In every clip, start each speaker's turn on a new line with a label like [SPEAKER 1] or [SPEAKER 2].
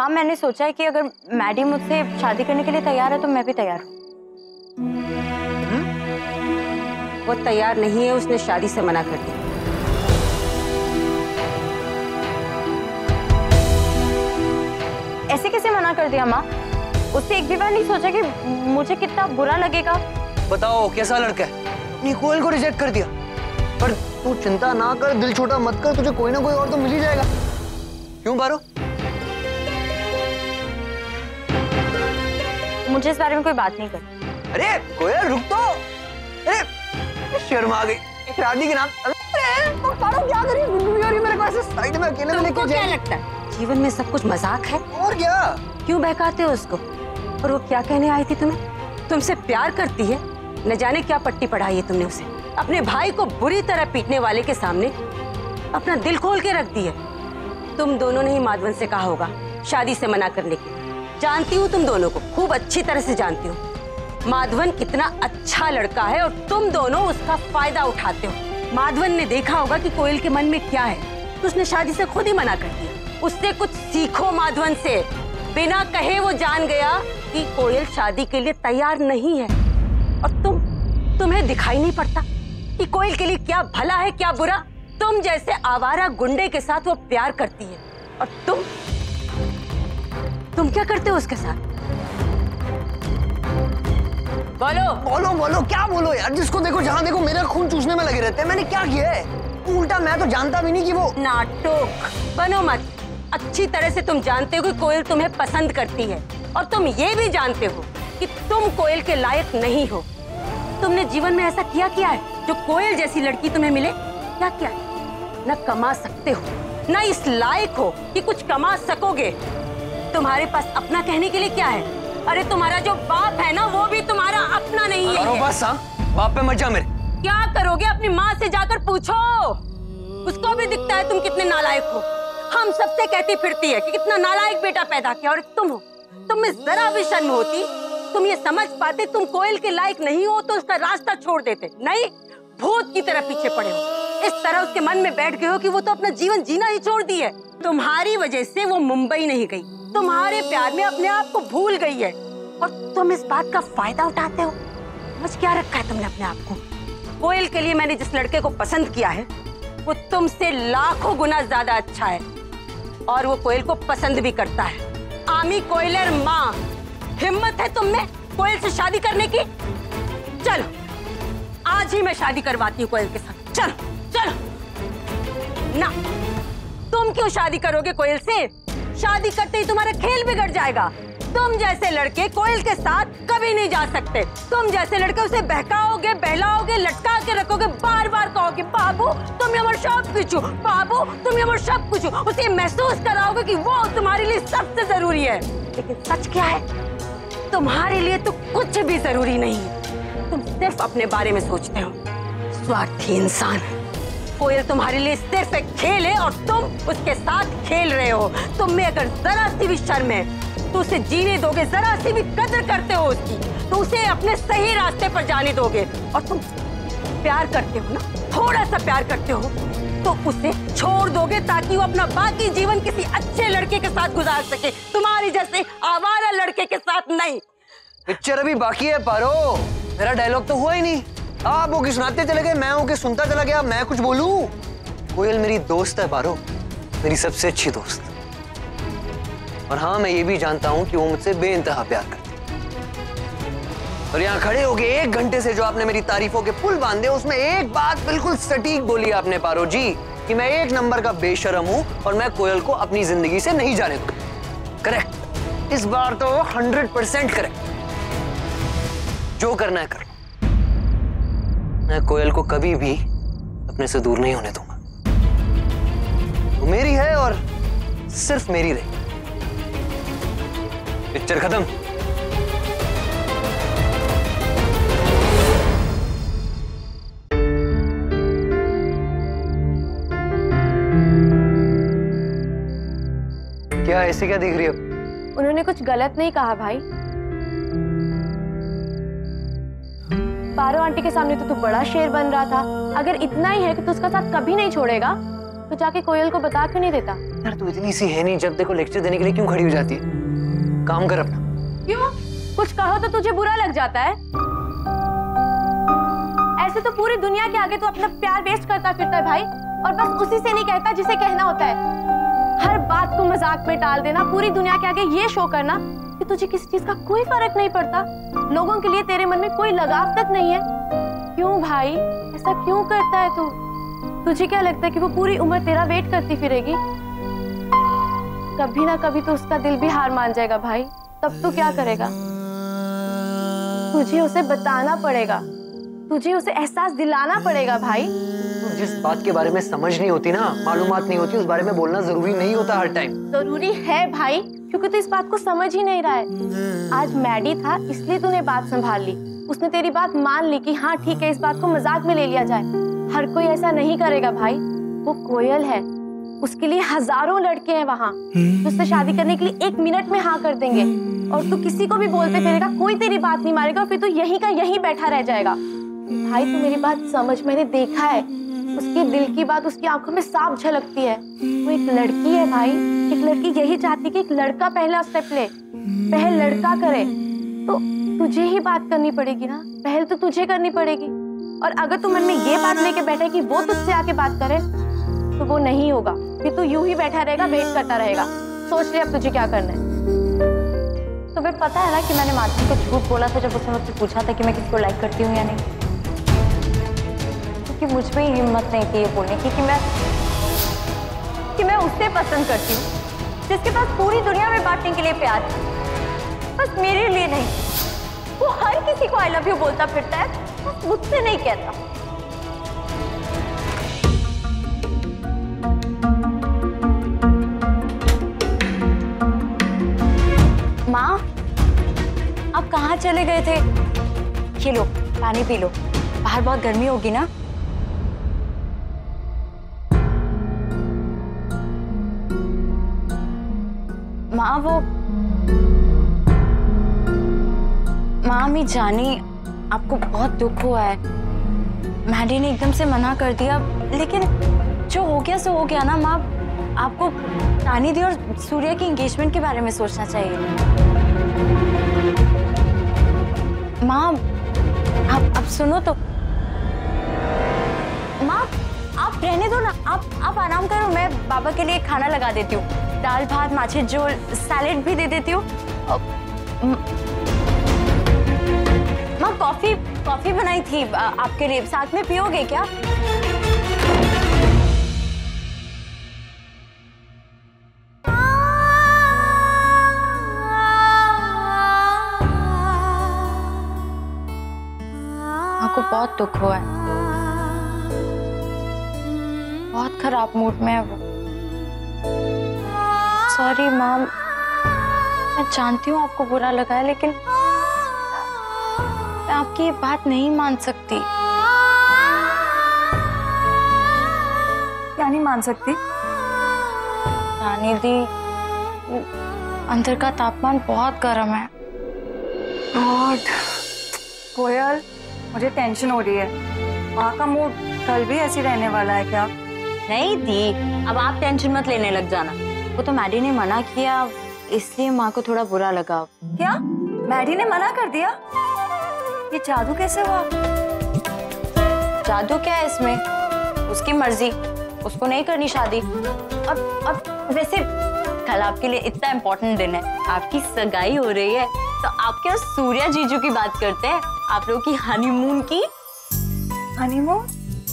[SPEAKER 1] माँ मैंने सोचा है कि अगर मैडी मुझसे शादी करने के लिए तैयार है तो मैं भी तैयार हूँ।
[SPEAKER 2] वो तैयार नहीं है, उसने शादी से मना कर दिया।
[SPEAKER 1] ऐसे कैसे मना कर दिया माँ? उससे एक भी बार नहीं सोचा कि मुझे कितना बुरा लगेगा?
[SPEAKER 3] बताओ कैसा लड़का है, अपनी कोयल को रिजेक्ट कर दिया। पर तू चिंता ना कर, दिल छोटा मत कर, तुझे कोई ना कोई और तो मिल ही जाएगा। क्यों पारो?
[SPEAKER 1] मुझे इस बारे में कोई बात नहीं करनी।
[SPEAKER 3] अरे कोयल रुक तो। अरे शर्म आ गई शादी के नाम। अरे पारो क्या करी, मेरे को ऐसे साइड में अकेले में लेके
[SPEAKER 2] क्या लगता है जीवन में सब कुछ मजाक है?
[SPEAKER 3] और क्या?
[SPEAKER 2] क्यों बहकाते हो उसको? और वो क्या कहने आई थी तुम्हें? तुमसे प्यार करती है, न जाने क्या पट्टी पढ़ाई है तुमने उसे। अपने भाई को बुरी तरह पीटने वाले के सामने अपना दिल खोल के रख दी है। तुम दोनों ने ही माधवन से कहा होगा शादी से मना करने की। जानती हूँ तुम दोनों को, खूब अच्छी तरह से जानती हूँ माधवन कितना अच्छा लड़का है और तुम दोनों उसका फायदा उठाते हो। माधवन ने देखा होगा कि कोयल के मन में क्या है, तो उसने शादी से खुद ही मना कर दिया। उससे कुछ सीखो माधवन से। बिना कहे वो जान गया कि कोयल शादी के लिए तैयार नहीं है। और तुम्हें दिखाई नहीं पड़ता कि कोयल के लिए क्या भला है क्या बुरा? तुम जैसे आवारा गुंडे के साथ वो प्यार करती है और तुम क्या करते हो उसके साथ? बोलो
[SPEAKER 3] बोलो बोलो, क्या बोलो यार? जिसको देखो जहाँ देखो मेरा खून चूसने में लगे रहते हैं। मैंने क्या किया है? उल्टा मैं तो जानता भी नहीं कि वो।
[SPEAKER 2] नाटक बनो मत। अच्छी तरह से तुम जानते हो कि कोयल तुम्हें पसंद करती है और तुम ये भी जानते हो कि तुम कोयल के लायक नहीं हो। तुमने जीवन में ऐसा क्या किया है जो कोयल जैसी लड़की तुम्हें मिले? क्या किया है? न कमा सकते हो, न इस लायक हो कि कुछ कमा सकोगे। तुम्हारे पास अपना कहने के लिए क्या है? अरे तुम्हारा जो बाप है ना, वो भी तुम्हारा अपना नहीं है।
[SPEAKER 3] बस हाँ, बाप पे मत जा मेरे।
[SPEAKER 2] क्या करोगे? अपनी माँ से जाकर पूछो, उसको भी दिखता है तुम कितने नालायक हो। हम सबसे कहती फिरती है कि कितना नालायक बेटा पैदा किया, और तुम हो। तुम में जरा भी शर्म होती, तुम ये समझ पाते तुम कोयल के लायक नहीं हो तो उसका रास्ता छोड़ देते। नहीं, भूत की तरह पीछे पड़े हो। इस तरह उसके मन में बैठ गए हो कि वो तो अपना जीवन जीना ही छोड़ दी है। तुम्हारी वजह से वो मुंबई नहीं गई, तुम्हारे प्यार में अपने आप को भूल गई है और तुम इस बात का फायदा उठाते हो। समझ क्या रखा है तुमने अपने आप को? कोयल के लिए मैंने जिस लड़के को पसंद किया है वो तुमसे लाखों गुना ज्यादा अच्छा है और वो कोयल को पसंद भी करता है। आमी कोयलर माँ, हिम्मत है तुम में कोयल से शादी करने की? चलो आज ही मैं शादी करवाती हूँ कोयल के साथ। चलो चलो ना। तुम क्यों शादी करोगे कोयल से? शादी करते ही तुम्हारा खेल बिगड़ जाएगा। तुम जैसे लड़के कोयल के साथ कभी नहीं जा सकते। तुम जैसे लड़के उसे बहकाओगे, बहलाओगे, लटका के रखोगे, बार बार कहोगे बाबू तुम हमारे सब कुछ हो, बाबू तुम हमारे सब कुछ हो। उसे महसूस कराओगे कि वो तुम्हारे लिए सबसे जरूरी है। लेकिन सच क्या है? तुम्हारे लिए तो कुछ भी जरूरी नहीं है। तुम सिर्फ अपने बारे में सोचते हो, स्वार्थी इंसान। कोयल तुम्हारे लिए सिर्फ एक खेल है और तुम उसके साथ खेल रहे हो। तुम में अगर जरा सी भी शर्म है तो उसे जीने दोगे, जरा सी भी कदर करते हो उसकी तो उसे अपने सही रास्ते पर जाने दोगे। और तुम प्यार करते हो ना, थोड़ा सा प्यार करते हो तो उसे छोड़ दोगे ताकि वो अपना बाकी जीवन किसी अच्छे लड़के के साथ गुजार सके, तुम्हारी जैसे आवारा लड़के के साथ नहीं।
[SPEAKER 3] पिक्चर अभी बाकी है पारो, मेरा डायलॉग तो हुआ ही नहीं। आप वो की सुनाते चले गए, मैं वो की सुनता चला गया। मैं कुछ बोलूं? कोयल मेरी दोस्त है पारो, मेरी सबसे अच्छी दोस्त। और हाँ, मैं ये भी जानता हूं कि वो मुझसे बेइंतहा प्यार करती है। और यहाँ खड़े होके 1 घंटे से जो आपने मेरी तारीफों के पुल बांधे, उसमें एक बात बिल्कुल सटीक बोली आपने पारो जी कि मैं 1 नंबर का बेशरम हूं और मैं कोयल को अपनी जिंदगी से नहीं जाने दूंगा। करेक्ट, इस बार तो 100% करेक्ट। जो करना है कर, मैं कोयल को कभी भी अपने से दूर नहीं होने दूंगा। वो मेरी है और सिर्फ मेरी रही। पिक्चर खत्म। क्या ऐसे क्या दिख रही है?
[SPEAKER 1] उन्होंने कुछ गलत नहीं कहा भाई। पारो आंटी के सामने तो तू बड़ा शेर बन रहा था। अगर इतना ही है कि तू उसका साथ कभी नहीं छोड़ेगा तो जाके कोयल को बता क्यों नहीं देता?
[SPEAKER 3] यार तू इतनी सी है नहीं, जब देखो लेक्चर देने के लिए क्यों खड़ी हो जाती है? काम कर अपना।
[SPEAKER 1] क्यों? कुछ कहो तो तुझे बुरा लग जाता है? ऐसे तो पूरी दुनिया के आगे तो अपना प्यार वेस्ट करता फिरता है भाई, और बस उसी से नहीं कहता जिसे कहना होता है। हर बात को मजाक में टाल देना, पूरी दुनिया के आगे ये शो करना कि तुझे किसी चीज का कोई फर्क नहीं पड़ता, लोगों के लिए तेरे मन में कोई लगाव तक नहीं है। क्यों भाई, ऐसा क्यों करता है तू? तुझे क्या लगता है कि वो पूरी उम्र तेरा वेट करती फिरेगी? कभी ना कभी तो उसका दिल भी हार मान जाएगा भाई, तब तू क्या करेगा? तुझे उसे बताना पड़ेगा, तुझे उसे एहसास दिलाना पड़ेगा भाई।
[SPEAKER 3] तू जिस बात के बारे में समझ नहीं होती ना, मालूमात नहीं होती, उस बारे में बोलना जरूरी नहीं होता हर टाइम।
[SPEAKER 1] जरूरी है भाई, क्योंकि तू इस बात को समझ ही नहीं रहा है। आज मैडी था इसलिए तूने बात संभाल ली, उसने तेरी बात मान ली कि हाँ ठीक है, इस बात को मजाक में ले लिया जाए। हर कोई ऐसा नहीं करेगा भाई। वो कोयल है, उसके लिए हजारों लड़के हैं वहाँ जो उससे शादी करने के लिए 1 मिनट में हाँ कर देंगे, और तू किसी को भी बोलते फिरेगा, कोई तेरी बात नहीं मारेगा, फिर तू यहीं का यहीं बैठा रह जाएगा। भाई तू मेरी बात समझ, मैंने देखा है उसके दिल की बात, उसकी आंखों में साफ झलकती है। वो एक लड़की है भाई, एक लड़की यही चाहती कि एक लड़का पहला स्टेप ले, पहल लड़का करे। तो तुझे ही बात करनी पड़ेगी ना, पहल तो तुझे करनी पड़ेगी। और अगर तू मन में ये बात लेके बैठे कि वो तुझसे आके बात करे, तो वो नहीं होगा, फिर तू यूं ही बैठा रहेगा, वेट करता रहेगा। सोच ले अब तुझे क्या करना है।
[SPEAKER 2] तुम्हें पता है ना कि मैंने माधवी को झूठ बोला था जब उसने मुझसे पूछा था कि मैं किसी को लाइक करती हूँ या नहीं, क्योंकि मुझ में हिम्मत नहीं थी ये बोलने की कि मैं उससे पसंद करती हूँ जिसके पास पूरी दुनिया में बांटने के लिए प्यार है, बस मेरे लिए नहीं। वो हर किसी को आई लव यू बोलता फिरता है, बस मुझसे नहीं कहता। माँ, आप कहाँ चले गए थे? ये लो पानी पी लो, बाहर बहुत गर्मी होगी ना। माँ मैं जानी आपको बहुत दुख हुआ है, मैडी ने एकदम से मना कर दिया, लेकिन जो हो गया सो हो गया ना। माँ, आपको तानी दी और सूर्या की एंगेजमेंट के बारे में सोचना चाहिए। माँ आप सुनो तो। माँ आप रहने दो ना, आप आराम करो, मैं बाबा के लिए खाना लगा देती हूँ, दाल भात माछी झोल सैलेड भी दे देती हूँ। माँ कॉफी बनाई थी आपके लिए, साथ में पियोगे क्या? आपको बहुत दुख हुआ है, बहुत खराब मूड में है वो। सॉरी माँ, मैं जानती हूँ आपको बुरा लगा है, लेकिन मैं आपकी ये बात नहीं मान सकती।
[SPEAKER 4] क्या नहीं मान सकती?
[SPEAKER 2] रानी दी, अंदर का तापमान बहुत गर्म है।
[SPEAKER 4] गॉड कोयल, मुझे टेंशन हो रही है। माँ का मूड कल भी ऐसी रहने वाला है क्या?
[SPEAKER 2] नहीं दी, अब आप टेंशन मत लेने लग जाना। वो तो मैडी ने मना किया, इसलिए माँ को थोड़ा बुरा लगा।
[SPEAKER 4] क्या मैडी ने मना कर दिया? ये जादू कैसे हुआ?
[SPEAKER 2] जादू क्या है इसमें? उसकी मर्जी, उसको नहीं करनी शादी। अब वैसे कल आपके लिए इतना इम्पोर्टेंट दिन है, आपकी सगाई हो रही है, तो आपके और सूर्या जीजू की बात करते हैं, आप लोगों की हनीमून की।
[SPEAKER 4] हनीमून?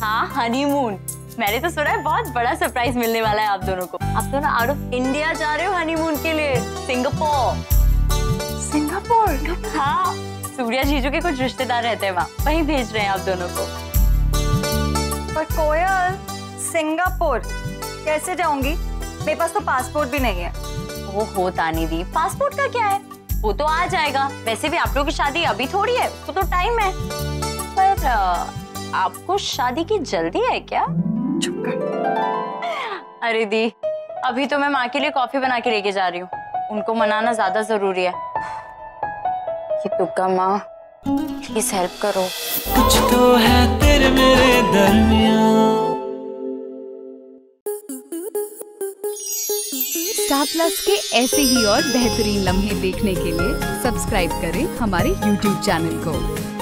[SPEAKER 2] हाँ हनीमून। मैंने तो सुना है बहुत बड़ा सरप्राइज मिलने वाला है आप दोनों को। आप दोनों आउट ऑफ इंडिया जा रहे हो हनीमून के लिए, सिंगापुर।
[SPEAKER 4] सिंगापुर?
[SPEAKER 2] हाँ, सूर्या जीजू के कुछ रिश्तेदार रहते हैं वहाँ, वहीं भेज रहे हैं आप दोनों को।
[SPEAKER 4] पर कोयल, सिंगापुर कैसे जाऊंगी? मेरे पास तो पासपोर्ट भी नहीं है।
[SPEAKER 2] ओहो तानी दी, पासपोर्ट का क्या है, वो तो आ जाएगा। वैसे भी आप लोगों की शादी अभी थोड़ी है, उसको तो टाइम है। पर आपको शादी की जल्दी है क्या?
[SPEAKER 4] चुप कर।
[SPEAKER 2] अरे दी, अभी तो मैं माँ के लिए कॉफी बना के लेके जा रही हूँ, उनको मनाना ज्यादा जरूरी है। ये तुक्का माँ, प्लीज हेल्प करो।
[SPEAKER 5] कुछ तो है तेरे मेरे दरमियां, स्टार प्लस के ऐसे ही और बेहतरीन लम्हे देखने के लिए सब्सक्राइब करें हमारे YouTube चैनल को।